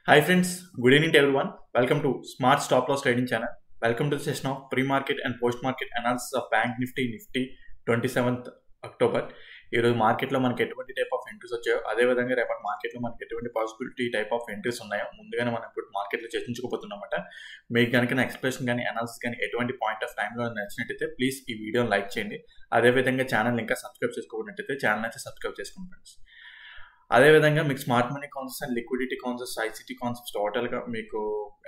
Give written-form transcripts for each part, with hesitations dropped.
Hi friends, good evening to everyone. Welcome to Smart Stop Loss Trading Channel. Welcome to the session of pre-market and post-market analysis of Bank Nifty 27th October. ఈరోజు మార్కెట్లో మనకి ఎటువంటి type of entries వచ్చాయో అదేవిధంగా రేపటి మార్కెట్లో మనకి ఎటువంటి పాసిబిలిటీ టైప్ ఆఫ్ ఎంట్రీస్ ఉన్నాయో ముందుగానే మనం ఇప్పుడు మార్కెట్లో చర్చించుకోబోతున్నమాట. మీకు కనుక నా ఎక్స్ప్రెషన్ కానీ అనాలిసిస్ కానీ ఎటువంటి పాయింట్ ఆఫ్ టైంలో నచ్చినట్టయితే ప్లీజ్ ఈ వీడియోని లైక్ చేయండి. అదేవిధంగా ఛానల్ ఇంకా సబ్స్క్రైబ్ చేసుకోబడినట్టయితే ఛానల్ అయితే సబ్స్క్రైబ్ చేసుకోండి ఫ్రెండ్స్. అదేవిధంగా మీకు smart money concepts and liquidity concepts, ICT concepts టోటల్గా మీకు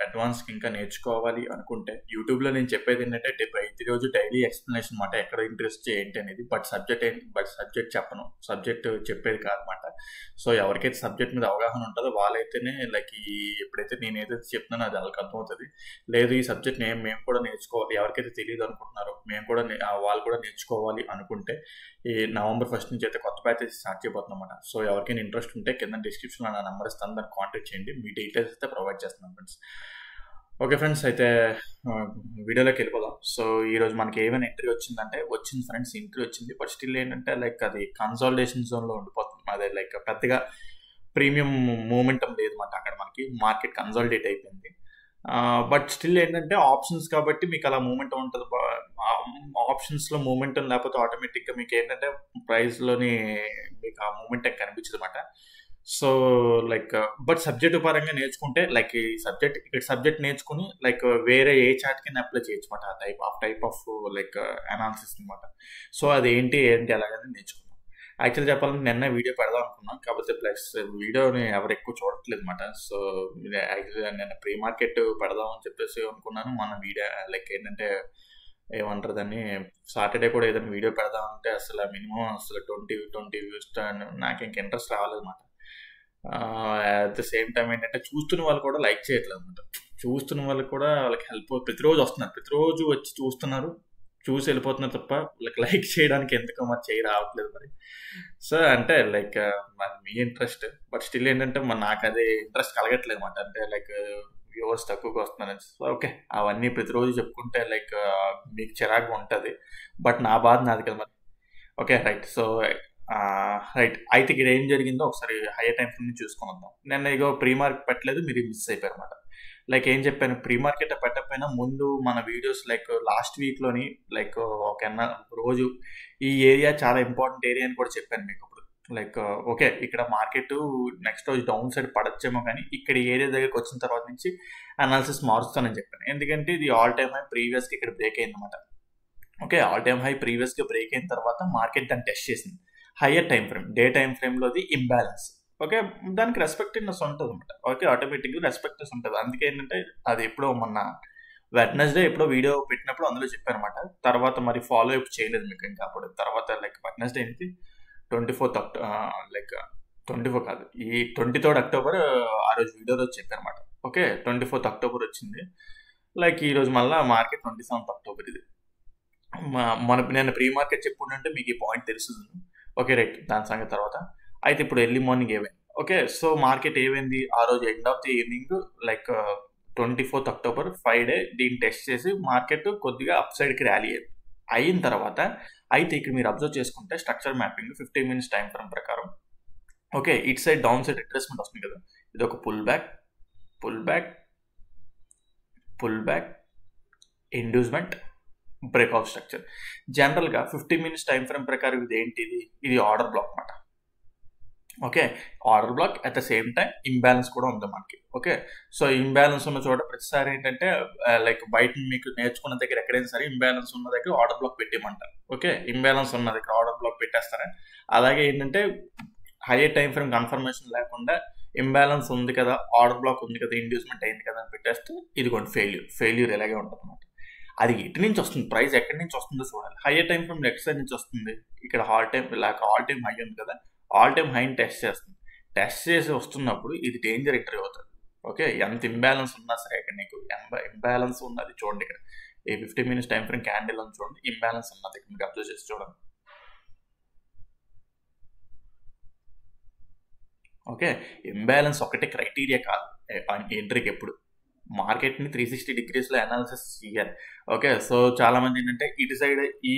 అడ్వాన్స్కి ఇంకా నేర్చుకోవాలి అనుకుంటే యూట్యూబ్లో నేను చెప్పేది ఏంటంటే ప్రతిరోజు డైలీ ఎక్స్ప్లెనేషన్ అనమాట, ఎక్కడ ఇంట్రెస్ట్ ఏంటి అనేది. సబ్జెక్ట్ చెప్పను, సబ్జెక్ట్ చెప్పేది కాదనమాట. సో ఎవరికైతే సబ్జెక్ట్ మీద అవగాహన ఉంటుందో వాళ్ళైతేనే ఎప్పుడైతే నేను ఏదైతే చెప్తున్నానో అది వాళ్ళకి అర్థమవుతుంది. లేదు ఈ సబ్జెక్ట్ మేము కూడా నేర్చుకోవాలి, ఎవరికైతే తెలియదు అనుకుంటున్నారో వాళ్ళు కూడా నేర్చుకోవాలి అనుకుంటే ఈ నవంబర్ 1 నుంచి అయితే కొత్త బ్యాచ్ స్టార్ట్ చేయబోతున్నాం అన్నమాట. సో ఎవరికైనా ఇంట్రెస్ట్ ఉంటే కింద డిస్క్రిప్షన్లో నా నెంబర్ ఇస్తాను, దాన్ని కాంటాక్ట్ చేయండి. మీ డీటెయిల్స్ అయితే ప్రొవైడ్ చేస్తున్నాను ఫ్రెండ్స్. ఓకే ఫ్రెండ్స్, అయితే వీడియోలోకి వెళ్ళిపోదాం. సో ఈరోజు మనకి ఏమైనా ఎంట్రీ వచ్చింది ఫ్రెండ్స్, ఎంట్రీ వచ్చింది. బట్ స్టిల్ ఏంటంటే అది కన్సాలిడేషన్ జోన్లో ఉండిపోతుంది. అదే పెద్దగా ప్రీమియం మూమెంటం లేదు అన్నమాట. అక్కడ మనకి మార్కెట్ కన్సాలిడేట్ అయిపోయింది. బట్ స్టిల్ ఏంటంటే ఆప్షన్స్ కాబట్టి మీకు అలా మూమెంటం ఉంటుంది. ఆప్షన్స్లో మూమెంటం లేకపోతే ఆటోమేటిక్గా మీకు ఏంటంటే ప్రైస్లోని మీకు ఆ మూమెంటం కనిపించదు అనమాట. సో బట్ సబ్జెక్ట్ పరంగా నేర్చుకుంటే ఈ సబ్జెక్ట్ నేర్చుకుని వేరే ఏ చార్ట్ కింద అప్లై చేయొచ్చు అనమాట. ఆ టైప్ ఆఫ్ అనాలిసిస్ అనమాట. సో అది ఏంటి అలాగని నేర్చుకున్నాం. యాక్చువల్లీ చెప్పాలంటే నిన్న వీడియో పెడదాం అనుకున్నాం, కాకపోతే ప్లస్ వీడియోని ఎవరు ఎక్కువ చూడట్లేదు అనమాట. సో యాక్చువల్లీ నిన్న ప్రీ మార్కెట్ పెడదాం అని చెప్పేసి అనుకున్నాను. మన వీడియో ఏంటంటే ఏమంటారు దాన్ని, సాటర్డే కూడా ఏదైనా వీడియో పెడదామంటే మినిమం 20 వ్యూస్ నాకు ఇంక ఇంట్రెస్ట్ రావాలన్నమాట. అట్ ద సేమ్ టైం ఏంటంటే చూస్తున్న వాళ్ళు కూడా లైక్ చేయట్లేదు అనమాట. చూస్తున్న వాళ్ళకి కూడా వాళ్ళకి హెల్ప్ ప్రతిరోజు వస్తున్నారు, ప్రతిరోజు వచ్చి చూస్తున్నారు, చూసి వెళ్ళిపోతున్నారు తప్ప లైక్ చేయడానికి ఎందుకో మరి చేయి రావట్లేదు మరి. సో అంటే మీ ఇంట్రెస్ట్, బట్ స్టిల్ ఏంటంటే నాకు అదే ఇంట్రెస్ట్ కలగట్లేదు అనమాట. అంటే వ్యూవర్స్ తక్కువగా వస్తున్నారని. సో ఓకే, అవన్నీ ప్రతిరోజు చెప్పుకుంటే మీకు చిరాకుగా ఉంటుంది, బట్ నా బాధ నాది కదా మరి. Okay right. సో అయితే ఇక్కడ ఏం జరిగిందో ఒకసారి హైయర్ టైం ఫ్రేమ్ నుంచి చూసుకొని వద్దాం. నేను ఇగో ప్రీ మార్కెట్ పెట్టలేదు, మీరు మిస్ అయిపోయారు అనమాట. ఏం చెప్పాను, ప్రీ మార్కెట్ పెట్టకపోయినా ముందు మన వీడియోస్ లాస్ట్ వీక్లోని ఒక రోజు ఈ ఏరియా చాలా ఇంపార్టెంట్ ఏరియా అని కూడా చెప్పాను మీకు. ఇప్పుడు ఓకే ఇక్కడ మార్కెట్ నెక్స్ట్ రోజు డౌన్ సైడ్ పడచ్చేమో, కానీ ఇక్కడ ఏరియా దగ్గరికి వచ్చిన తర్వాత నుంచి అనాలిసిస్ మారుస్తానని చెప్పాను. ఎందుకంటే ఇది ఆల్ టైమ్ హై ప్రీవియస్కి ఇక్కడ బ్రేక్ అయింది అనమాట. ఓకే, ఆల్ టైమ్ హై ప్రీవియస్గా బ్రేక్ అయిన తర్వాత మార్కెట్ దాన్ని టెస్ట్ చేసింది. Higher time frame, day time ఫ్రేమ్లోది ఇంబ్యాలెన్స్. ఓకే, దానికి రెస్పెక్టివ్నెస్ ఉంటుంది అనమాట. ఓకే, ఆటోమేటిక్గా రెస్పెక్టివ్నెస్ ఉంటుంది. అందుకే ఏంటంటే అది ఎప్పుడో మొన్న వెడ్నెస్డే ఎప్పుడో వీడియో పెట్టినప్పుడు అందులో చెప్పాను అనమాట. తర్వాత మరి ఫాలో అప్ చేయలేదు మీకు ఇంకా. అప్పుడు తర్వాత వెడ్నెస్డే ఏంటి 24 కాదు, ఈ 23rd అక్టోబర్ ఆ రోజు వీడియోలో చెప్పాను అనమాట. ఓకే, 24th అక్టోబర్ వచ్చింది. ఈరోజు మళ్ళీ మార్కెట్ 27th అక్టోబర్. ఇది నేను ప్రీ మార్కెట్ చెప్పుకుంటే మీకు ఈ పాయింట్ తెలుస్తుంది. ఓకే రైట్, దాని సంగతి తర్వాత. అయితే ఇప్పుడు ఎర్లీ మార్నింగ్ ఏమైంది? ఓకే, సో మార్కెట్ ఏమైంది ఆ రోజు end of the evening 24th October Friday దీన్ని టెస్ట్ చేసి మార్కెట్ కొద్దిగా అప్ సైడ్కి ర్యాలీ అయిన తర్వాత, అయితే ఇక్కడ మీరు అబ్జర్వ్ చేసుకుంటే structure mapping 15 minutes time frame ప్రకారం okay it side down side retracement వస్తుంది కదా, ఇది ఒక pull back inducement breakout structure. జనరల్గా 15 minutes టైం ఫ్రేమ్ ప్రకారం ఇది ఆర్డర్ బ్లాక్ అన్నమాట. Okay, order black at the same time imbalance కూడా ఉంది మనకి. ఓకే, సో ఇంబ్యాలెన్స్ ఉన్న చోట ప్రతిసారి ఏంటంటే బయట మీకు నేర్చుకున్న దగ్గర ఎక్కడైనా సరే ఇంబ్యాలెన్స్ ఉన్న దగ్గర ఆర్డర్ బ్లాక్ పెట్టేయమంటారు. ఓకే, ఇంబ్యాలెన్స్ ఉన్న దగ్గర ఆర్డర్ బ్లాక్ పెట్టేస్తారా. అలాగే ఏంటంటే హైయర్ టైం ఫ్రేమ్ కన్ఫర్మేషన్ లేకుండా ఇంబ్యాలెన్స్ ఉంది కదా, ఆర్డర్ బ్లాక్ ఉంది కదా, ఇండ్యూస్మెంట్ అయింది కదా అని పెట్టేస్తే ఇదిగోండి ఫెయిల్యూర్ ఇలాగే ఉంటుంది అన్నమాట. అది ఎటు నుంచి వస్తుంది, ప్రైస్ ఎక్కడి నుంచి వస్తుందో చూడాలి. Hire time frame next side నుంచి వస్తుంది. ఇక్కడ ఆల్ టైం హై ఉంది కదా, ఆల్ టైమ్ హైని టెస్ట్ చేస్తుంది. టెస్ట్ చేసి వస్తున్నప్పుడు ఇది డేంజర్ ఎంట్రీ అవుతుంది. ఓకే, ఎంత ఇంబ్యాలెన్స్ ఉన్నా సరే ఇక్కడ నీకు ఇంబ్యాలెన్స్ ఉన్నది చూడండి. ఇక్కడ ఈ 15 minutes టైం ఫ్రేమ్ క్యాండిల్ అని చూడండి, ఇంబ్యాలెన్స్ ఉన్నది ఇక్కడ మీకు అబ్జర్వ్ చేసి చూడండి. ఓకే, ఇంబ్యాలెన్స్ ఒకటే క్రైటీరియా కాదు ఎంట్రీకి. ఎప్పుడు మార్కెట్ని 360 degrees అనాలిసిస్ చేయాలి. ఓకే, సో చాలా మంది ఏంటంటే ఇటు సైడ్ ఈ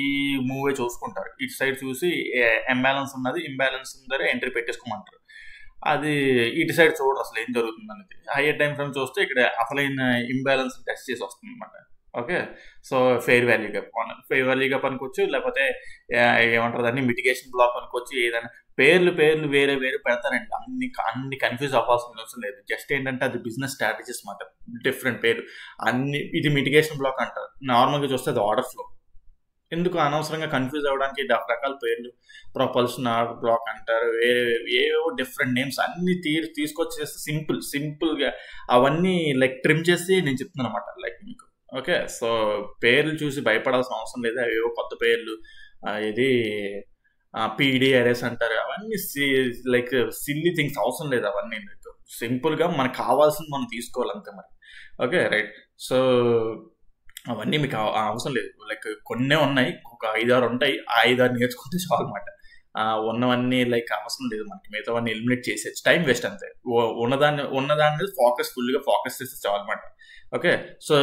మూవే చూసుకుంటారు, ఇటు సైడ్ చూసి ఇంబ్యాలెన్స్ ఉందని ఎంట్రీ పెట్టేసుకోమంటారు. అది ఇటు సైడ్ చూడరు అసలు ఏం జరుగుతుంది అనేది. హయ్యర్ టైం ఫ్రేమ్ చూస్తే ఇక్కడ అసలైన ఇంబ్యాలెన్స్ టెస్ట్ చేసి వస్తుంది అనమాట. Okay, so fair value gap అనుకోవచ్చు, లేకపోతే ఏమంటారు దాన్ని మిటిగేషన్ బ్లాక్ అనుకోవచ్చు. ఏదైనా పేర్లు వేరే పెడతారండి. అన్ని కన్ఫ్యూజ్ అవ్వాల్సిన అవసరం లేదు. జస్ట్ ఏంటంటే అది బిజినెస్ స్ట్రాటజీస్ మాట, డిఫరెంట్ పేరు అన్ని. ఇది మిటిగేషన్ బ్లాక్ అంటారు, నార్మల్గా చూస్తే అది ఆర్డర్ ఫ్లో. ఎందుకు అనవసరంగా కన్ఫ్యూజ్ అవ్వడానికి రకరకాల పేర్లు, ప్రొపల్షన్ ఆర్డర్ బ్లాక్ అంటారు, ఏవో డిఫరెంట్ నేమ్స్ అన్ని తీసుకొచ్చేస్తే సింపుల్గా అవన్నీ లైక్ ట్రిమ్ చేసి నేను చెప్తున్నాను అనమాట లైక్ మీకు. ఓకే, సో పేర్లు చూసి భయపడాల్సిన అవసరం లేదు. అవి ఏవో కొత్త పేర్లు, ఇది పీడిఆర్ఎస్ అంటారు, అవన్నీ లైక్ సిల్లీ థింగ్స్ అవసరం లేదు. అవన్నీ మీకు సింపుల్గా మనకు కావాల్సింది మనం తీసుకోవాలంతే మరి. ఓకే రైట్, సో అవన్నీ మీకు అవసరం లేదు. లైక్ కొన్నే ఉన్నాయి, ఒక 5-6 ఉంటాయి. ఆ 5-6 నేర్చుకుంటే చాలు అనమాట. ఉన్నవన్నీ లైక్ అవసరం లేదు మనకి, మిగతావన్నీ ఎలిమినేట్ చేసేది, టైం వేస్ట్ అంతే. ఉన్నదాన్ని ఫుల్గా ఫోకస్ చేస్తే చాలు అనమాట. ఓకే, సో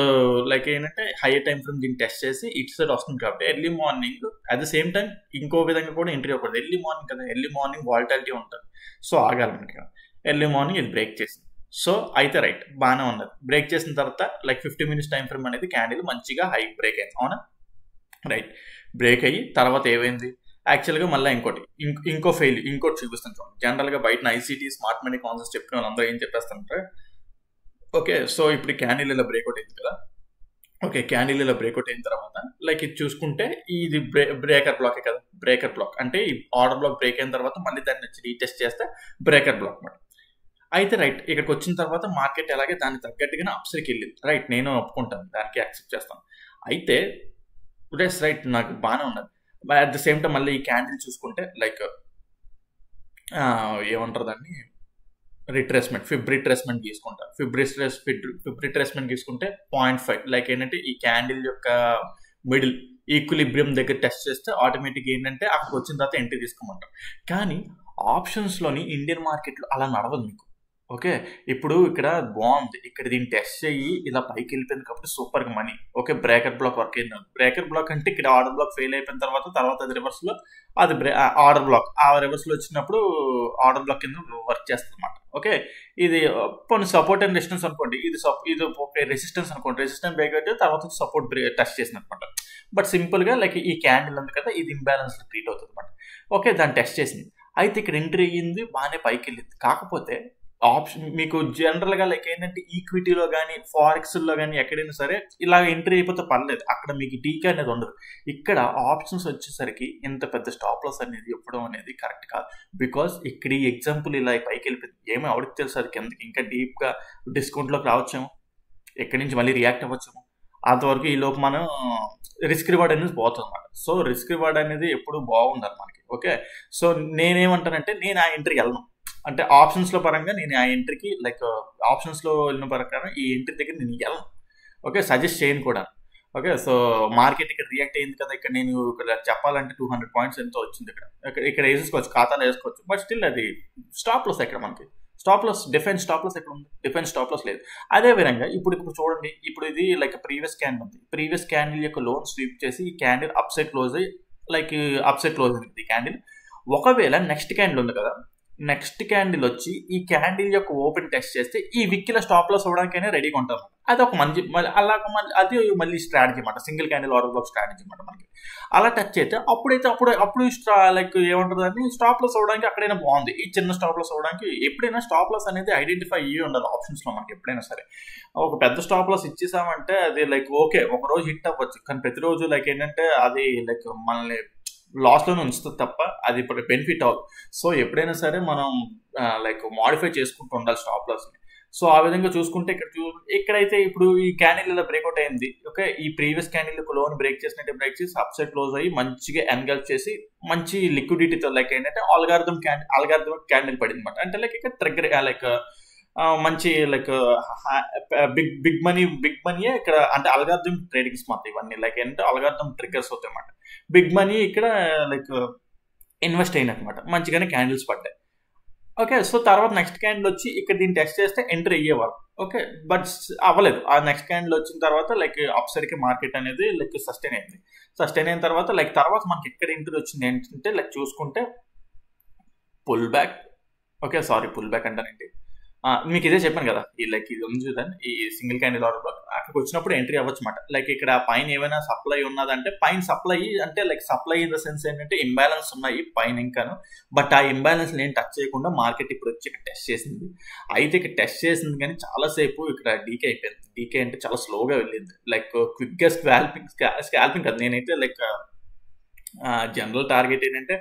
లైక్ ఏంటంటే హైయర్ టైం ఫ్రేమ్ దీన్ని టెస్ట్ చేసి ఇటు సైడ్ వస్తుంది కాబట్టి early morning, at the same time ఇంకో విధంగా కూడా ఎంట్రీ అవ్వకూడదు. ఎర్లీ మార్నింగ్ కదా, ఎర్లీ మార్నింగ్ వాలటాలిటీ ఉంటుంది, సో ఆగాలి మనకి. ఎర్లీ మార్నింగ్ ఇది బ్రేక్ చేసింది, సో అయితే రైట్ బాగానే ఉన్నది. బ్రేక్ చేసిన తర్వాత లైక్ 50 minutes టైం ఫ్రేమ్ అనేది క్యాండిల్ మంచిగా హై బ్రేక్ అయింది, అవునా రైట్. బ్రేక్ అయ్యి తర్వాత ఏమైంది యాక్చువల్గా మళ్ళీ ఇంకోటి చూపిస్తాను చూడండి. జనరల్గా బయట ఐసీటీ స్మార్ట్ మనీ కాన్సెప్ట్స్ చెప్పిన వాళ్ళందరూ ఏం చెప్పేస్తారంటే, ఓకే సో ఇప్పుడు క్యాండిల్ ఇలా బ్రేక్అవుట్ అయింది కదా. ఓకే, క్యాండిల్ ఇలా బ్రేక్అవుట్ అయిన తర్వాత లైక్ ఇది చూసుకుంటే ఇది బ్రేకర్ బ్లాకే కదా. బ్రేకర్ బ్లాక్ అంటే ఈ ఆర్డర్ బ్లాక్ బ్రేక్ అయిన తర్వాత మళ్ళీ దాన్ని వచ్చి రీటెస్ట్ చేస్తే బ్రేకర్ బ్లాక్ అనమాట. అయితే రైట్, ఇక్కడికి వచ్చిన తర్వాత మార్కెట్ ఎలాగే దానికి తగ్గట్టుగానే అప్సైడ్కి వెళ్ళింది, రైట్, నేను ఒప్పుకుంటాను, దానికి యాక్సెప్ట్ చేస్తాను. అయితే రైట్ నాకు బాగానే ఉన్నది. అట్ ద సేమ్ టైం మళ్ళీ ఈ క్యాండిల్ చూసుకుంటే లైక్ ఏమంటారు దాన్ని, ఫిబ్ రిట్రేస్మెంట్ తీసుకుంటారు. ఫిబ్ రిట్రేస్మెంట్ తీసుకుంటే 0.5 లైక్ ఏంటంటే ఈ క్యాండిల్ యొక్క మిడిల్ ఈక్విలిబ్రియం దగ్గర టెస్ట్ చేస్తే ఆటోమేటిక్ ఏంటంటే అక్కడికి వచ్చిన తర్వాత ఎంట్రీ తీసుకోమంటారు. కానీ ఆప్షన్స్లోని ఇండియన్ మార్కెట్లో అలా నడవదు మీకు. ఓకే, ఇప్పుడు ఇక్కడ బాగుంది, ఇక్కడ దీన్ని టెస్ట్ చేయి ఇలా పైకి వెళ్ళిపోయింది కాబట్టి సూపర్గా money. Okay, breaker block work అయింది. బ్రేకర్ బ్లాక్ అంటే ఇక్కడ ఆర్డర్ బ్లాక్ ఫెయిల్ అయిపోయిన తర్వాత అది రివర్స్లో అది ఆర్డర్ బ్లాక్ ఆ రివర్స్లో వచ్చినప్పుడు ఆర్డర్ బ్లాక్ కింద వర్క్ చేస్తుంది అనమాట. ఓకే, ఇది కొన్ని సపోర్ట్ అండ్ రెసిస్టెన్స్ అనుకోండి, ఇది ఓకే రెసిస్టెన్స్ అనుకోండి, రెసిస్టెన్స్ బ్రేక్ అయితే తర్వాత సపోర్ట్ టెస్ట్ చేసిన అనమాట. బట్ సింపుల్గా లైక్ ఈ క్యాండిల్ ఉంది కదా, ఇది ఇంబ్యాలెన్స్ ట్రీట్ అవుతుంది అనమాట. ఓకే, దాన్ని టెస్ట్ చేసింది. అయితే ఇక్కడ ఎంట్రీ అయ్యింది, బాగానే పైకి వెళ్ళింది. కాకపోతే ఆప్షన్ మీకు జనరల్గా లైక్ ఏంటంటే ఈక్విటీలో కానీ ఫారెక్స్లో కానీ ఎక్కడైనా సరే ఇలా ఎంట్రీ అయిపోతే పర్లేదు, అక్కడ మీకు టీకా అనేది ఉండదు. ఇక్కడ ఆప్షన్స్ వచ్చేసరికి ఇంత పెద్ద స్టాప్ లాస్ అనేది ఇవ్వడం అనేది కరెక్ట్ కాదు. బికాస్ ఇక్కడ ఈ ఎగ్జాంపుల్ ఇలా పైకి వెళ్ళిపోయింది, ఏమో ఎవరికి తెలుసు, అది కిందకి ఇంకా డీప్గా డిస్కౌంట్లోకి రావచ్చేమో, ఎక్కడి నుంచి మళ్ళీ రియాక్ట్ అవ్వచ్చేమో. అంతవరకు ఈ లోపు మనం రిస్క్ రివార్డ్ అనేది పోతుంది అనమాట. సో రిస్క్ రివార్డ్ అనేది ఎప్పుడు బాగుండాలి మనకి. ఓకే, సో నేనేమంటానంటే నేను ఆ ఎంట్రీకి వెళ్ళను, అంటే ఆప్షన్స్లో పరంగా నేను ఆ ఎంట్రీకి లైక్ ఆప్షన్స్లో వెళ్ళిన ప్రకారం ఈ ఎంట్రీ దగ్గర నేను వెళ్ళను. ఓకే, సజెస్ట్ చేయను కూడా. ఓకే, సో మార్కెట్ ఇక్కడ రియాక్ట్ అయింది కదా, ఇక్కడ నేను ఇక్కడ చెప్పాలంటే 200 points ఎంతో వచ్చింది. ఇక్కడ వేసుకోవచ్చు, ఖాతాలో వేసుకోవచ్చు, బట్ స్టిల్ అది స్టాప్ లాస్. ఇక్కడ మనకి stop loss, defence stop loss ఎక్కడ ఉంది, డిఫెన్స్ స్టాప్ లాస్ లేదు. అదే విధంగా ఇప్పుడు చూడండి, ఇప్పుడు ఇది లైక్ ప్రీవియస్ క్యాండిల్ ఉంది, ప్రీవియస్ క్యాండిల్ యొక్క లోన్ స్వీప్ చేసి ఈ క్యాండిల్ అప్సైడ్ క్లోజ్ అయ్యి లైక్ అప్సైడ్ క్లోజ్ అయింది ఈ క్యాండిల్. ఒకవేళ నెక్స్ట్ క్యాండిల్ ఉంది కదా, నెక్స్ట్ క్యాండిల్ వచ్చి ఈ క్యాండిల్ యొక్క ఓపెన్ టెస్ట్ చేస్తే ఈ విక్కిలో స్టాప్ లాస్ అవ్వడానికైనా రెడీగా ఉంటాం. అది ఒక మంచి అది మళ్ళీ స్ట్రాటజీ అనమాట, single candle order black strategy అనమాట మనకి. అలా టచ్ అయితే అప్పుడు లైక్ ఏమంటుంది అని స్టాప్ లాస్ అవ్వడానికి అక్కడైనా బాగుంది. ఈ చిన్న స్టాప్ లాస్ అవ్వడానికి ఎప్పుడైనా స్టాప్ లాస్ అనేది ఐడెంటిఫై అయ్యి ఉండాలి ఆప్షన్స్లో మనకి. ఎప్పుడైనా సరే ఒక పెద్ద స్టాప్ లాస్ ఇచ్చేసామంటే అది లైక్ ఓకే ఒక రోజు హిట్ అవ్వచ్చు, కానీ ప్రతిరోజు లైక్ ఏంటంటే అది లైక్ మనల్ని లాస్లోనే ఉంచుతుంది తప్ప అది ఇప్పుడు బెనిఫిట్ అవ్వదు. సో ఎప్పుడైనా సరే మనం లైక్ మాడిఫై చేసుకుంటూ ఉండాలి స్టాప్ లాస్ని. సో ఆ విధంగా చూసుకుంటే ఇక్కడైతే ఇప్పుడు ఈ క్యాండిల్ ఇలా బ్రేక్అవుట్ అయింది. ఓకే, ఈ ప్రీవియస్ క్యాండిల్ లోన్ బ్రేక్ చేసినట్టే బ్రేక్ చేసి అప్సైడ్ క్లోజ్ అయ్యి మంచిగా ఎన్గల్ఫ్ చేసి మంచి లిక్విడిటీతో లైక్ ఏంటంటే అల్గారిథం క్యాండిల్ పడింది అనమాట. అంటే లైక్ ఇక్కడ ట్రిగ్గర్ లైక్ మంచి లైక్ బిగ్ మనీయే ఇక్కడ, అంటే అల్గారిథం ట్రేడింగ్స్ మాత్రం ఇవన్నీ లైక్ ఏంటంటే అల్గారిథం ట్రిగ్గర్స్ అవుతాయి అన్నమాట. బిగ్ మనీ ఇక్కడ లైక్ ఇన్వెస్ట్ అయినమాట, మంచిగానే క్యాండిల్స్ పడ్డాయి. ఓకే, సో తర్వాత నెక్స్ట్ క్యాండిల్ వచ్చి ఇక్కడ దీన్ని టెస్ట్ చేస్తే ఎంటర్ అయ్యేవారు. ఓకే, బట్ అవ్వలేదు. ఆ నెక్స్ట్ క్యాండిల్ వచ్చిన తర్వాత లైక్ అప్సైడ్కి మార్కెట్ అనేది లైక్ సస్టైన్ అయింది. సస్టైన్ అయిన తర్వాత లైక్ తర్వాత మనకి ఎక్కడ ఎంట్రీ వచ్చింది ఏంటంటే లైక్ చూసుకుంటే pull back okay. Sorry pull back అంటానండి. మీకు ఇదే చెప్పాను కదా! ఈ లైక్ ఇది ఉంది చూడండి. ఈ సింగిల్ క్యాండిల్ ఆర్డర్ బ్లాక్ అక్కడికి వచ్చినప్పుడు ఎంట్రీ అవ్వచ్చమాట. లైక్ ఇక్కడ పైన ఏమైనా సప్లై ఉన్నదంటే పైన సప్లై అంటే like supply in the sense ఏంటంటే ఇంబాలెన్స్ ఉన్నాయి పైన ఇంకాను. బట్ ఆ ఇంబాలెన్స్ ఏం టచ్ చేయకుండా మార్కెట్ ఇప్పుడు వచ్చి ఇక్కడ టెస్ట్ చేసింది. అయితే ఇక్కడ టెస్ట్ చేసింది కానీ చాలాసేపు ఇక్కడ డీకే అయిపోయింది. డీకే అంటే చాలా స్లోగా వెళ్ళింది. లైక్ క్విక్గా స్కాల్పింగ్ కదా! నేనైతే లైక్ జనరల్ టార్గెట్ ఏంటంటే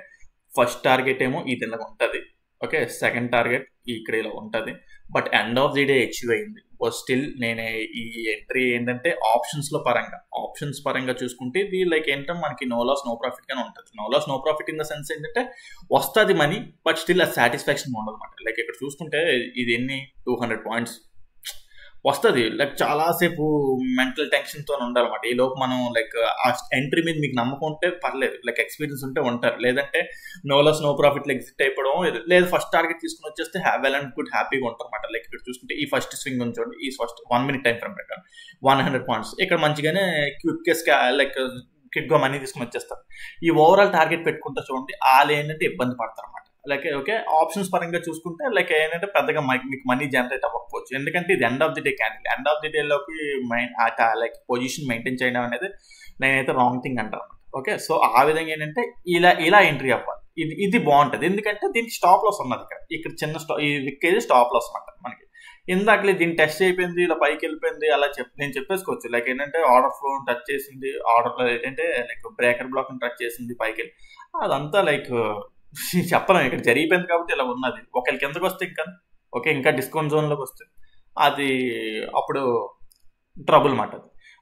ఫస్ట్ టార్గెట్ ఏమో ఇది ఇలా ఉంటుంది. ఓకే. సెకండ్ టార్గెట్ ఇక్కడ ఇలా ఉంటుంది. But end of the day achieve అయింది. స్టిల్ నేను ఈ ఎంట్రీ ఏంటంటే ఆప్షన్స్ పరంగా చూసుకుంటే ఇది లైక్ ఏంటంటే మనకి నో లాస్ నో ప్రాఫిట్ గానే ఉంటుంది. No loss no profit in the sense ఏంటంటే వస్తుంది మనీ, బట్ స్టిల్ ఆ సాటిస్ఫాక్షన్ ఉండదు అనమాట. లైక్ ఇక్కడ చూసుకుంటే ఇది ఎన్ని 200 పాయింట్స్ వస్తుంది. లైక్ చాలాసేపు మెంటల్ టెన్షన్తో ఉండాలన్నమాట. ఈ లోపు మనం లైక్ ఆ ఎంట్రీ మీద మీకు నమ్మకం ఉంటే పర్లేదు, లైక్ ఎక్స్పీరియన్స్ ఉంటే ఉంటారు. లేదంటే నో లాస్ నో ప్రాఫిట్లో ఎగ్జిట్ అయిపోవడం, లేదు ఫస్ట్ టార్గెట్ తీసుకుని వచ్చేస్తే వెల్ అండ్ గుడ్ హ్యాపీగా ఉంటారు అనమాట. లైక్ ఇక్కడ చూసుకుంటే ఈ ఫస్ట్ స్వింగ్ ఉంచండి, ఈ ఫస్ట్ 1 minute టైం ఫ్రేమ్ ప్రకారం 100 పాయింట్స్ ఇక్కడ మంచిగానే క్విక్గా లైక్ క్విక్గా మనీ తీసుకుని వచ్చేస్తారు. ఈ ఓవరాల్ టార్గెట్ పెట్టుకుంటే చూడండి వాళ్ళు ఏంటంటే ఇబ్బంది పడతారు అనమాట. లైక్ ఓకే ఆప్షన్స్ పరంగా చూసుకుంటే లైక్ ఏంటంటే పెద్దగా మీకు మనీ జనరేట్ అవ్వకపోవచ్చు. ఎందుకంటే ఇది end of the day candle. End of the డేలోకి లైక్ పొజిషన్ మెయింటైన్ చేయడం అనేది నేనైతే రాంగ్ థింగ్ అంటాను అనమాట. ఓకే. సో ఆ విధంగా ఏంటంటే ఇలా ఎంట్రీ అవ్వాలి. ఇది బాగుంటుంది. ఎందుకంటే దీనికి స్టాప్ లాస్ ఉన్నది. ఇక్కడ చిన్న ఈ విక్ అయితే స్టాప్ లాస్ అనమాట మనకి. ఇందాకలే దీన్ని టెస్ట్ అయిపోయింది, ఇలా పైకి వెళ్ళిపోయింది అలా నేను చెప్పేసుకోవచ్చు. లైక్ ఏంటంటే ఆర్డర్ ఫ్లో టచ్ చేసింది, ఆర్డర్ ఏంటంటే లైక్ బ్రేకర్ బ్లాక్ టచ్ చేసింది పైకి వెళ్ళి, అదంతా లైక్ చెప్పలేం. ఇక్కడ జరిగిపోయింది కాబట్టి ఇలా ఉన్నది. ఒకవేళ కిందకు వస్తే ఇంకా డిస్కౌంట్ జోన్లోకి వస్తే అది అప్పుడు ట్రబుల్ మాట.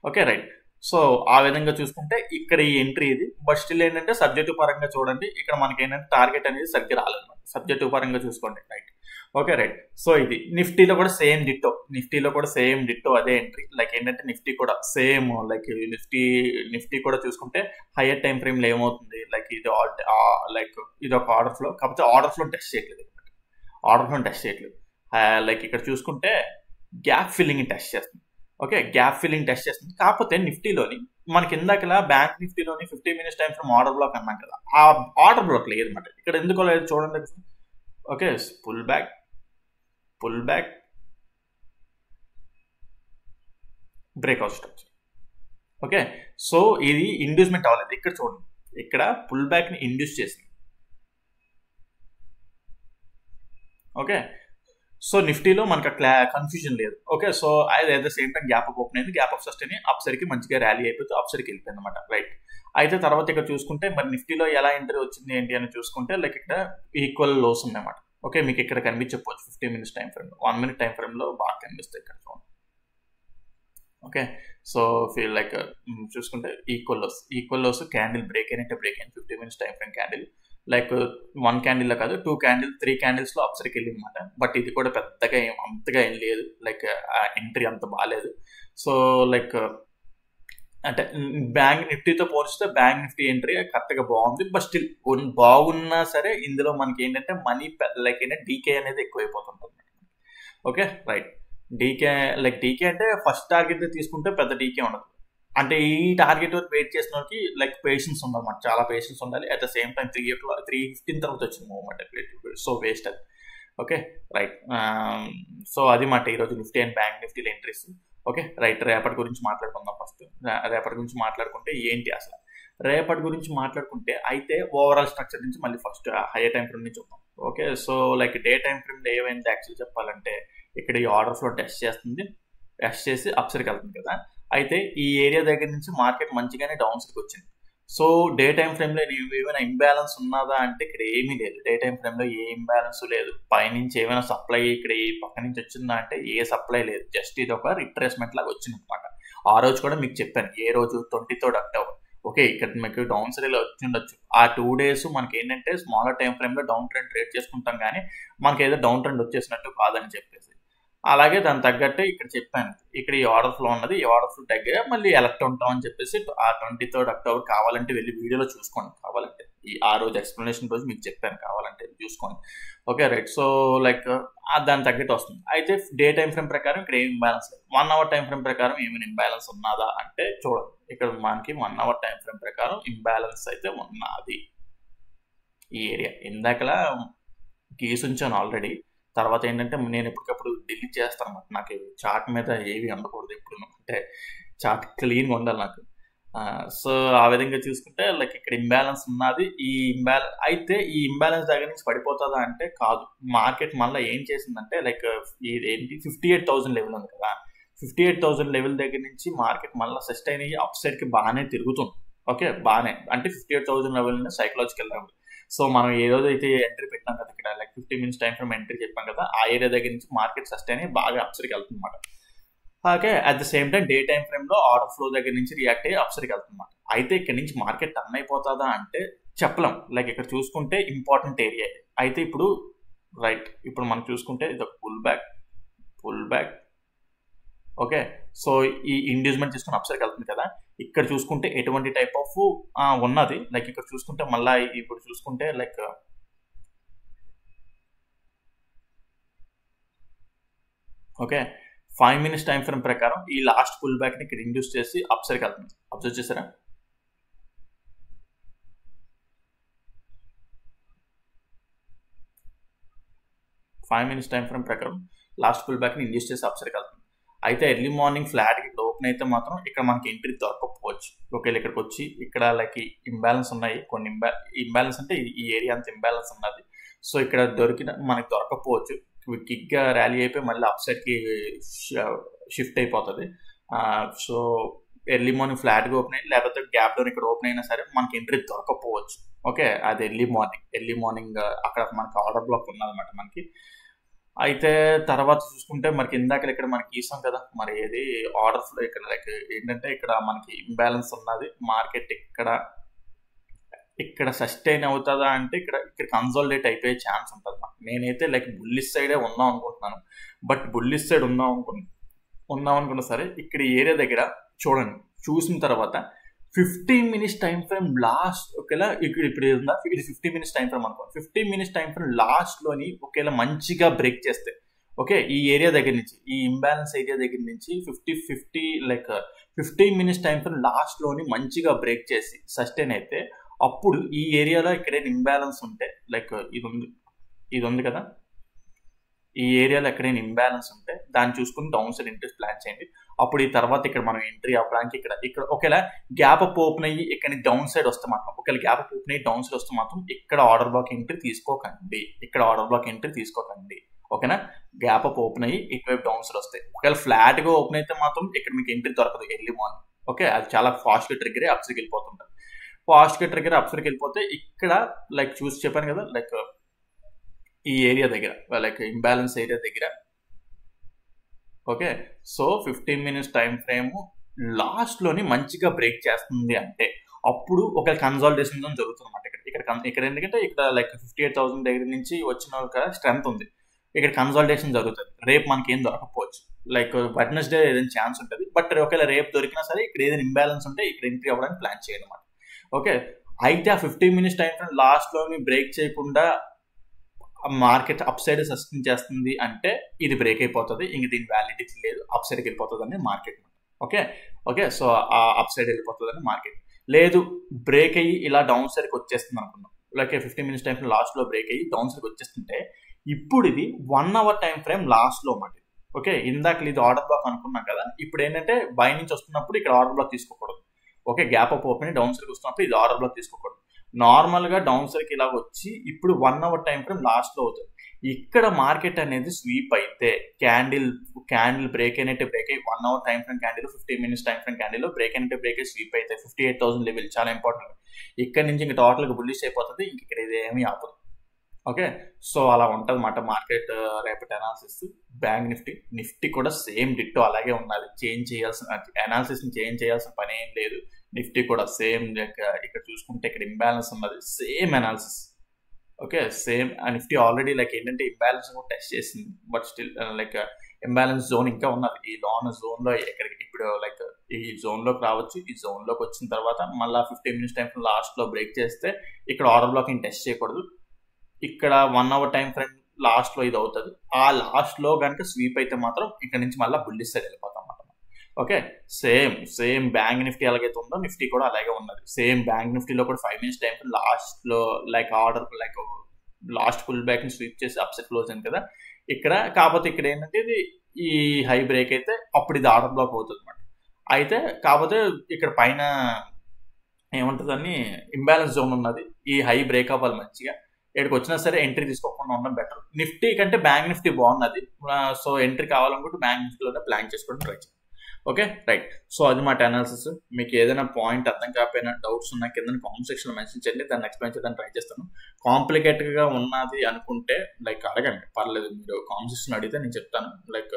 Okay right. సో ఆ విధంగా చూసుకుంటే ఇక్కడ ఈ ఎంట్రీ ఇది. బట్ స్టిల్ ఏంటంటే సబ్జెక్టివ్ పరంగా చూడండి, ఇక్కడ మనకి ఏంటంటే టార్గెట్ అనేది సరిగ్గా రాలేదన్నమాట. సబ్జెక్టివ్ పరంగా చూసుకోండి. రైట్. Okay right. సో ఇది నిఫ్టీలో కూడా సేమ్ డిట్టో అదే ఎంట్రీ. లైక్ ఏంటంటే నిఫ్టీ కూడా సేమ్ లైక్ నిఫ్టీ కూడా చూసుకుంటే హైయర్ టైం ఫ్రేమ్లో ఏమవుతుంది లైక్ ఇది లైక్ ఇది ఒక ఆర్డర్ ఫ్లో, కాకపోతే ఆర్డర్ ఫ్లో టెస్ట్ చేయట్లేదు. లైక్ ఇక్కడ చూసుకుంటే గ్యాప్ ఫిల్లింగ్ టెస్ట్ చేస్తుంది. ఓకే. గ్యాప్ ఫిల్లింగ్ టెస్ట్ చేస్తుంది. కాకపోతే నిఫ్టీలోని మనకి ఇందాకలా బ్యాంక్ నిఫ్టీలోని 15 minutes time frame order block అన్నాం కదా, ఆ ఆర్డర్ బ్లాక్ లేదు అనమాట. ఇక్కడ ఎందుకో లేదు చూడండి. Okay. Pull back breakout structure. Okay. So ఇది ఇండ్యూస్మెంట్ అవ్వలేదు. ఇక్కడ చూడండి, ఇక్కడ పుల్ బ్యాక్ ని ఇండ్యూస్ చేసింది. ఓకే. సో నిఫ్టీలో మనకు కన్ఫ్యూజన్ లేదు. Okay. So at the same time gap up open అయింది. గ్యాప్ అప్ సస్టైన్ అప్ సరికి మంచిగా ర్యాలీ అయిపోతే అప్ సరికి వెళ్ళిపోయింది అనమాట. రైట్. అయితే తర్వాత ఇక్కడ చూసుకుంటే మరి నిఫ్టీలో ఎలా ఎంట్రీ వచ్చింది ఏంటి అని చూసుకుంటే లైక్ ఇక్కడ ఈక్వల్ లోస్ ఉన్నాయన్నమాట. ఓకే. మీకు ఇక్కడ కనిపించకపోవచ్చు 15 minutes time frame, 1 minute time ఫ్రేమ్లో బాగా కనిపిస్తాయి ఇక్కడ చూడండి. ఓకే. సో ఫీల్ లైక్ చూసుకుంటే ఈక్వల్ లోస్ క్యాండిల్ బ్రేక్ అయినట్టే బ్రేక్ అయింది. 15 minutes time frame candle like 1 candle కాదు 2 candles 3 candlesలో అప్సరికి వెళ్ళింది అనమాట. బట్ ఇది కూడా పెద్దగా అంతగా ఏం లేదు. లైక్ ఎంట్రీ అంత బాగాలేదు. సో లైక్ అంటే బ్యాంక్ నిఫ్టీతో పోలిస్తే బ్యాంక్ నిఫ్టీ ఎంట్రీ కరెక్ట్గా బాగుంది. బట్ స్టిల్ బాగున్నా సరే ఇందులో మనకి ఏంటంటే మనీ లైక్ ఏంటంటే డీకే అనేది ఎక్కువైపోతుంటుంది. Okay right. డీకే అంటే ఫస్ట్ టార్గెట్ తీసుకుంటే పెద్ద డీకే ఉండదు. అంటే ఈ టార్గెట్ వరకు వెయిట్ చేసిన వాళ్ళకి లైక్ పేషెన్స్ ఉండాలన్నమాట. చాలా పేషెన్స్ ఉండాలి. అట్ ద సేమ్ టైం 3:15 తర్వాత వచ్చింది మూవ్మెంట్. సో వేస్ట్ అది. Okay right. సో అది మాట ఈరోజు నిఫ్టీ అండ్ బ్యాంక్ నిఫ్టీలో ఎంట్రీస్. Okay right. రేపటి గురించి మాట్లాడుకుందాం. ఫస్ట్ రేపటి గురించి మాట్లాడుకుంటే ఏంటి అసలు రేపటి గురించి మాట్లాడుకుంటే అయితే ఓవరాల్ స్ట్రక్చర్ నుంచి మళ్ళీ ఫస్ట్ హైయర్ టైం ఫ్రేమ్ నుంచి చూద్దాం. Okay. So like day time ఫ్రేమ్లో ఏమైంది యాక్చువల్ చెప్పాలంటే ఇక్కడ ఈ ఆర్డర్ ఫ్లో టెస్ట్ చేసి అప్సరికి వెళ్తుంది కదా. అయితే ఈ ఏరియా దగ్గర నుంచి మార్కెట్ మంచిగానే డౌన్ సైడ్కి వచ్చింది. సో డే టైం ఫ్రేమ్లో ఏమైనా ఇంబ్యాలెన్స్ ఉన్నదా అంటే ఇక్కడ ఏమీ లేదు. డే టైం ఫ్రేమ్లో ఏ ఇంబ్యాలెన్స్ లేదు. పైనుంచి ఏమైనా సప్లై ఇక్కడ ఈ పక్క నుంచి వచ్చిందా అంటే ఏ సప్లై లేదు. జస్ట్ ఇది ఒక రిట్రేస్మెంట్ లాగా వచ్చింది అనమాట. ఆ రోజు కూడా మీకు చెప్పాను ఏ రోజు 23rd October. ఓకే. ఇక్కడ మీకు డౌన్ సైడ్ వచ్చి ఉండొచ్చు. ఆ 2 days మనకి ఏంటంటే స్మాలర్ టైం ఫ్రేమ్లో డౌన్ ట్రెండ్ ట్రేడ్ చేసుకుంటాం, కానీ మనకి ఏదో డౌన్ ట్రెండ్ వచ్చేసినట్టు కాదని చెప్పేసి అలాగే దాని తగ్గట్టే ఇక్కడ చెప్పాను. ఇక్కడ ఈ ఆర్డర్ ఫ్లో ఉన్నది. ఈ ఆర్డర్ ఫ్లో తగ్గ మళ్ళీ ఎలక్ట్ ఉంటాం అని చెప్పేసి ఆ 23rd October కావాలంటే వెళ్ళి వీడియోలో చూసుకోండి. కావాలంటే ఆ రోజు ఎక్స్ప్లెనేషన్ రోజు మీకు చెప్పాను, కావాలంటే చూసుకోండి. Okay right. సో లైక్ దాని తగ్గట్టు వస్తుంది. అయితే డే టైం ఫ్రేమ్ ప్రకారం ఇక్కడ ఏం ఇంబ్యాలెన్స్ లేదు. 1 hour టైం ఫ్రేమ్ ప్రకారం ఏమైనా ఇంబ్యాలెన్స్ ఉన్నదా అంటే చూడండి. ఇక్కడ మనకి 1 hour టైం ఫ్రేమ్ ప్రకారం ఇంబ్యాలెన్స్ అయితే ఉన్నది. ఈ ఏరియా ఇందాకలా గీసి ఉంచాను ఆల్రెడీ. తర్వాత ఏంటంటే నేను ఎప్పటికప్పుడు డిలీట్ చేస్తాను అన్నమాట. నాకు చార్ట్ మీద ఏవి ఉండకూడదు ఎప్పుడు, అంటే చార్ట్ క్లీన్గా ఉండాలి నాకు. సో ఆ విధంగా చూసుకుంటే లైక్ ఇక్కడ ఇంబ్యాలెన్స్ ఉన్నది. అయితే ఈ ఇంబ్యాలెన్స్ దగ్గర నుంచి పడిపోతుందా అంటే కాదు. మార్కెట్ మళ్ళీ ఏం చేసిందంటే లైక్ ఏంటి 58,000 లెవెల్ ఉంది కదా, 58,000 లెవెల్ దగ్గర నుంచి మార్కెట్ మళ్ళీ సస్టైన్ అయ్యి అప్ సైడ్కి బాగానే తిరుగుతుంది. ఓకే, బాగానే అంటే 58,000 లెవెల్ సైకలాజికల్ లెవెల్. సో మనం ఏ రోజు అయితే ఎంట్రీ పెట్టాం కదా ఇక్కడ like 50 minutes time frame entry చెప్పాం కదా, ఆ ఏరియా దగ్గర నుంచి మార్కెట్ సస్టైన్ అయ్యి బాగా అప్ సైడ్కి వెళ్తుంది అనమాట. Okay, at the same time day time frame లో ఆర్డర్ ఫ్లో దగ్గర నుంచి రియాక్ట్ అయ్యి అప్సర్కి వెళ్తున్నమాట. అయితే ఇక్కడ నుంచి మార్కెట్ టర్న్ అయిపోతుందా అంటే చెప్పలేం. లైక్ ఇక్కడ చూసుకుంటే ఇంపార్టెంట్ ఏరియా. అయితే ఇప్పుడు ఇప్పుడు మనం చూసుకుంటే ఇది ఒక పుల్ బ్యాక్. ఓకే, సో ఈ ఇండ్యూస్మెంట్ తీసుకుని అప్సర్కి వెళ్తుంది కదా. ఇక్కడ చూసుకుంటే ఎటువంటి టైప్ ఆఫ్ ఉన్నది. లైక్ ఇక్కడ చూసుకుంటే మళ్ళీ ఇప్పుడు చూసుకుంటే like okay 5 minutes time frame ప్రకారం ఈ లాస్ట్ పుల్ బ్యాక్ ని ఇక్కడ ఇండ్యూస్ చేసి అప్ సైడ్కి వెళ్తుంది. అబ్జర్వ్ చేశారా? ఫైవ్ మినిట్స్ టైం ఫ్రేమ్ ప్రకారం లాస్ట్ పుల్ బ్యాక్ ని ఇండ్యూస్ చేసి అప్ సైడ్కి వెళ్తుంది. అయితే ఎర్లీ మార్నింగ్ ఫ్లాట్ ఇక్కడ ఓపెన్ అయితే మాత్రం ఇక్కడ మనకి ఎంట్రీ దొరకకపోవచ్చు. ఒకవేళ ఇక్కడికి వచ్చి ఇక్కడ లైక్ ఇంబ్యాలెన్స్ ఉన్నాయి, కొన్ని ఇంబ్యాలెన్స్ అంటే ఈ ఏరియా అంత ఇంబ్యాలెన్స్ ఉన్నది. సో ఇక్కడ మనకి దొరకకపోవచ్చు. క్విక్గా ర్యాలీ అయిపోయి మళ్ళీ అప్ సైడ్కి షిఫ్ట్ అయిపోతుంది. సో ఎర్లీ మార్నింగ్ ఫ్లాట్గా ఓపెన్ అయ్యి లేకపోతే గ్యాప్ డౌన్ ఇక్కడ ఓపెన్ అయినా సరే మనకి ఎంట్రీ దొరకపోవచ్చు. ఓకే, అది ఎర్లీ మార్నింగ్ అక్కడ మనకి ఆర్డర్ బ్లాక్ ఉన్నదన్నమాట మనకి. అయితే తర్వాత చూసుకుంటే మనకి ఇందాక ఇక్కడ మనకి గీసాం కదా, మరి ఏది ఆర్డర్ ఫ్లో ఇక్కడ లైక్ ఏంటంటే ఇక్కడ మనకి ఇంబ్యాలెన్స్ ఉన్నది. మార్కెట్ ఇక్కడ సస్టైన్ అవుతుందా అంటే ఇక్కడ కన్సాలిడేట్ అయిపోయే ఛాన్స్ ఉంటుంది. నేనైతే లైక్ బుల్లిష్ సైడే ఉందాం అనుకుంటున్నాను. బట్ బుల్లిష్ సైడ్ ఉందాం అనుకున్నా సరే ఇక్కడ ఏరియా దగ్గర చూడండి, చూసిన తర్వాత 15 మినిట్స్ టైం ఫ్రేమ్ లాస్ట్ ఒకేలా ఇప్పుడు ఉందా, ఇది 15 మినిట్స్ టైం ఫ్రేమ్ అనుకో. 15 మినిట్స్ టైం ఫ్రేమ్ లాస్ట్ లోని ఒకేలా మంచిగా బ్రేక్ చేస్తే ఓకే, ఈ ఏరియా దగ్గర నుంచి ఈ ఇంబ్యాలెన్స్ ఏరియా దగ్గర నుంచి 50 like 15 minutes time frame last లోని మంచిగా బ్రేక్ చేసి సస్టైన్ అయితే అప్పుడు ఈ ఏరియాలో ఎక్కడైనా ఇంబ్యాలెన్స్ ఉంటే లైక్ ఇది ఉంది కదా, ఈ ఏరియాలో ఎక్కడైనా ఇంబ్యాలెన్స్ ఉంటే దాన్ని చూసుకుని డౌన్ సైడ్ ఇంట్రెస్ట్ ప్లాన్ చేయండి. అప్పుడు ఈ తర్వాత ఇక్కడ మనం ఎంట్రీ అవ్వడానికి ఇక్కడ ఒకవేళ గ్యాప్ అప్ ఓపెన్ అయ్యి ఇక్కడ డౌన్ సైడ్ వస్తే మాత్రం ఇక్కడ ఆర్డర్ బ్లాక్ ఎంట్రీ తీసుకోకండి. ఓకేనా, గ్యాప్ అప్ ఓపెన్ అయ్యి ఇటువైపు డౌన్ సైడ్ వస్తాయి. ఒకవేళ ఫ్లాట్ గా ఓపెన్ అయితే మాత్రం ఇక్కడ మీకు ఎంట్రీ దొరకదు ఎర్లీ మార్నింగ్. ఓకే, అది చాలా ఫాస్ట్ గా ట్రిగ్గర్ అప్సర్కి వెళ్ళిపోతుంటారు. ఇక్కడ లైక్ చూసి చెప్పాను కదా లైక్ ఈ ఏరియా దగ్గర లైక్ ఇంబ్యాలెన్స్ ఏరియా దగ్గర. Okay, so 15 minutes time frame last లోని మంచిగా బ్రేక్ చేస్తుంది అంటే అప్పుడు ఒక కన్సాలిడేషన్ జరుగుతుంది అన్నమాట. ఇక్కడ ఎందుకంటే ఇక్కడ లైక్ 58,000 దగ్గర నుంచి వచ్చిన ఒక స్ట్రెంత్ ఉంది. ఇక్కడ కన్సాలిడేషన్ జరుగుతుంది. రేపు మనకి ఏం దొరకపోవచ్చు, లైక్ వెడ్నెస్డే ఏదైనా ఛాన్స్ ఉంటుంది. బట్ ఒకవేళ రేపు దొరికినా సరే ఇక్కడ ఏదైనా ఇంబ్యాలెన్స్ ఉంటే ఇక్కడ ఎంట్రీ అవ్వడానికి ప్లాన్ చేయండి అన్నమాట. ఓకే, అయితే ఆ 15 మినిట్స్ టైం ఫ్రేమ్ లాస్ట్ లోని బ్రేక్ చేయకుండా మార్కెట్ అప్ సైడ్ సస్టైన్ చేస్తుంది అంటే ఇది బ్రేక్ అయిపోతుంది, ఇంక దీని వ్యాలిడిటీ లేదు, అప్ సైడ్కి వెళ్ళిపోతుంది అని మార్కెట్. ఓకే, సో ఆ అప్ సైడ్ వెళ్ళిపోతుంది అని మార్కెట్. లేదు బ్రేక్ అయ్యి ఇలా డౌన్ సైడ్కి వచ్చేస్తుంది అనుకున్నాం, like 15 minutes time frame last లో బ్రేక్ అయ్యి డౌన్ సైడ్కి వచ్చేస్తుంటే ఇప్పుడు ఇది 1 అవర్ టైం ఫ్రేమ్ లాస్ట్ లో మాట. ఓకే, ఇందాక ఇది ఆర్డర్ బ్లాక్ అనుకున్నాం కదా, ఇప్పుడు ఏంటంటే బై నుంచి వస్తున్నప్పుడు ఇక్కడ ఆర్డర్ బ్లాక్ తీసుకోకూడదు. Okay, gap up open down సైడ్కి వస్తున్నప్పుడు ఇది ఆర్డర్ బ్లాక్ తీసుకోకూడదు. నార్మల్ గా డౌన్ సైడ్కి ఇలా వచ్చి ఇప్పుడు 1 అవర్ టైం ఫ్రేమ్ లాస్ట్ లో అవుతుంది. ఇక్కడ మార్కెట్ అనేది స్వీప్ అయితే క్యాండిల్ బ్రేక్ అయినట్టే బ్రేక్ అయ్యి 1 hour time frame candle 15 minutes time frame candle break అయినట్టే బ్రేక్ అయ్యి స్వీప్ అయితే 58,000 లెవెల్ చాలా ఇంపార్టెంట్. ఇక్కడ నుంచి ఇంకా టోటల్ గా బుల్లిష్ అయిపోతుంది, ఇంక ఇక్కడ ఇదేమీ ఆపదు. ఓకే, సో అలా ఉంటుంది అన్నమాట మార్కెట్ రేపటి అనాలిసిస్. బ్యాంక్ నిఫ్టీ కూడా సేమ్ డిట్టో అలాగే ఉన్నది. అనాలిసిస్ చేంజ్ చేయాల్సిన పని ఏం లేదు. నిఫ్టీ కూడా సేమ్ ఇక్కడ చూసుకుంటే ఇక్కడ ఇంబ్యాలెన్స్ ఉన్నది, same analysis. Okay, same Nifty already like ఏంటంటే ఇంబ్యాలెన్స్ కూడా టెస్ట్ చేసింది. But still like imbalance zone ఇంకా ఉన్నది. ఈ జోన్ లో ఎక్కడికి ఇప్పుడు లైక్ ఈ జోన్ లోకి రావచ్చు. ఈ జోన్ లోకి వచ్చిన తర్వాత మళ్ళీ 15 మినిట్స్ టైం లాస్ట్ లో బ్రేక్ చేస్తే ఇక్కడ ఆర్డర్ బ్లాక్ టెస్ట్ చేయకూడదు. ఇక్కడ 1 అవర్ టైం ఫ్రేమ్ లాస్ట్ లో ఇది అవుతుంది. ఆ లాస్ట్ లో కనుక స్వీప్ అయితే మాత్రం ఇక్కడ నుంచి మళ్ళీ బుల్లిష్ సైడ్ వెళ్ళిపోతాం అన్నమాట. ఓకే, సేమ్ బ్యాంక్ నిఫ్టీ ఎలాగైతే ఉందో నిఫ్టీ కూడా అలాగే ఉన్నది. సేమ్ బ్యాంక్ నిఫ్టీలో కూడా 5 మినిట్స్ టైం లాస్ట్ లో like order like last pull back sweep చేసి అప్సెట్ క్లోజ్ అయింది కదా ఇక్కడ. కాకపోతే ఇక్కడ ఏంటంటే ఇది ఈ హై బ్రేక్ అయితే అప్పుడు ఇది ఆర్డర్ బ్లాక్ అవుతుంది అనమాట. అయితే కాకపోతే ఇక్కడ పైన ఏముంటుందని ఇంబ్యాలెన్స్ జోన్ ఉన్నది. ఈ హై బ్రేక్ అవ్వాలి మంచిగా, ఇక్కడికి వచ్చినా సరే ఎంట్రీ తీసుకోకుండా ఉండడం బెటర్. నిఫ్టీ కంటే బ్యాంక్ నిఫ్టీ బాగున్నది. సో ఎంట్రీ కావాలనుకుంటే బ్యాంక్ నిఫ్టీలోనే ప్లాన్ చేసుకోవడం ట్రై చేయండి. Okay right. సో అది మాట అనాలిసిస్. మీకు ఏదైనా పాయింట్ అర్థం కాకపోయినా డౌట్స్ ఉన్నా కింద కామెంట్ సెక్షన్లో మెన్షన్ చేయండి, దాన్ని ఎక్స్ప్లెయిన్ చేయడానికి ట్రై చేస్తాను. కాంప్లికేటెడ్గా ఉన్నది అనుకుంటే లైక్ అడగండి, పర్లేదు. మీరు కామెంట్ సెక్షన్ అడిగితే నేను చెప్తాను. లైక్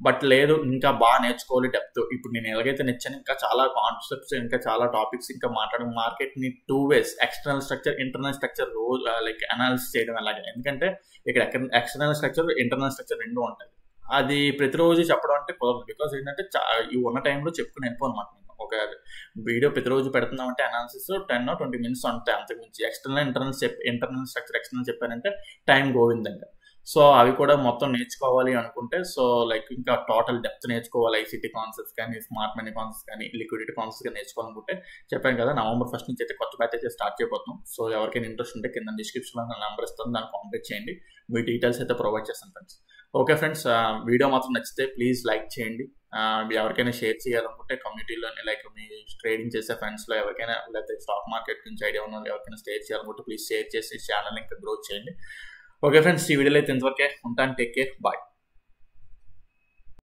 బట్ లేదు ఇంకా బాగా నేర్చుకోవాలి డెప్త్. ఇప్పుడు నేను ఎలాగైతే నచ్చాను ఇంకా చాలా కాన్సెప్ట్స్, ఇంకా చాలా టాపిక్స్ ఇంకా మాట్లాడడం, మార్కెట్ని 2 ways external structure, internal structure రోజు లైక్ అనాలిసిస్ చేయడం అలాగే. ఎందుకంటే ఇక్కడ ఎక్స్టర్నల్ స్ట్రక్చర్, ఇంటర్నల్ స్ట్రక్చర్ రెండు ఉంటాయి. అది ప్రతిరోజు చెప్పడం అంటే కుదరదు. బికాజ్ ఏంటంటే ఈ ఉన్న టైంలో చెప్పుకుని వెళ్ళిపోనమాట. నేను ఒక వీడియో ప్రతిరోజు పెడుతున్నామంటే అనాలిసిస్ 10 or 20 minutes ఉంటాయి, అంతకుమించి. ఎక్స్టర్నల్ ఇంటర్నల్ స్ట్రక్చర్ ఎక్స్టర్నల్ చెప్పారంటే టైం గోవిందంగా. సో అవి కూడా మొత్తం నేర్చుకోవాలి అనుకుంటే, సో లైక్ ఇంకా టోటల్ డెప్త్ నేర్చుకోవాలి. ఐసీటీ కాన్సెప్ట్స్ కానీ, స్మార్ట్ మనీ కాన్సెప్ట్స్ కానీ, లిక్విడిటీ కాన్సెప్ట్స్ కానీ నేర్చుకోవాలనుకుంటే చెప్పాను కదా, November 1st నుంచి అయితే కొత్త బ్యాచ్ అయితే స్టార్ట్ చేయబోతున్నాం. సో ఎవరికైనా ఇంట్రెస్ట్ ఉంటే కింద డిస్క్రిప్షన్లో నా నెంబర్ ఇస్తాను, దాన్ని కాంటాక్ట్ చేయండి. మీ డీటెయిల్స్ అయితే ప్రొవైడ్ చేస్తాను ఫ్రెండ్స్. ఓకే ఫ్రెండ్స్, వీడియో మాత్రం నచ్చితే ప్లీజ్ లైక్ చేయండి. ఎవరికైనా షేర్ చేయాలనుకుంటే కమ్యూనిటీలోనే, లైక్ మీ ట్రేడింగ్ చేసే ఫ్రెండ్స్లో ఎవరికైనా, లేకపోతే స్టాక్ మార్కెట్ గురించి ఐడియా ఉన్న ఎవరికైనా షేర్ చేయాలనుకుంటే ప్లీజ్ షేర్ చేసి ఛానల్ ఇంకా గ్రోత్ చేయండి. ఓకే ఫ్రెండ్స్, ఈ వీడియోలో అయితే ఇంతవరకే ఉంటాను. Take care, bye.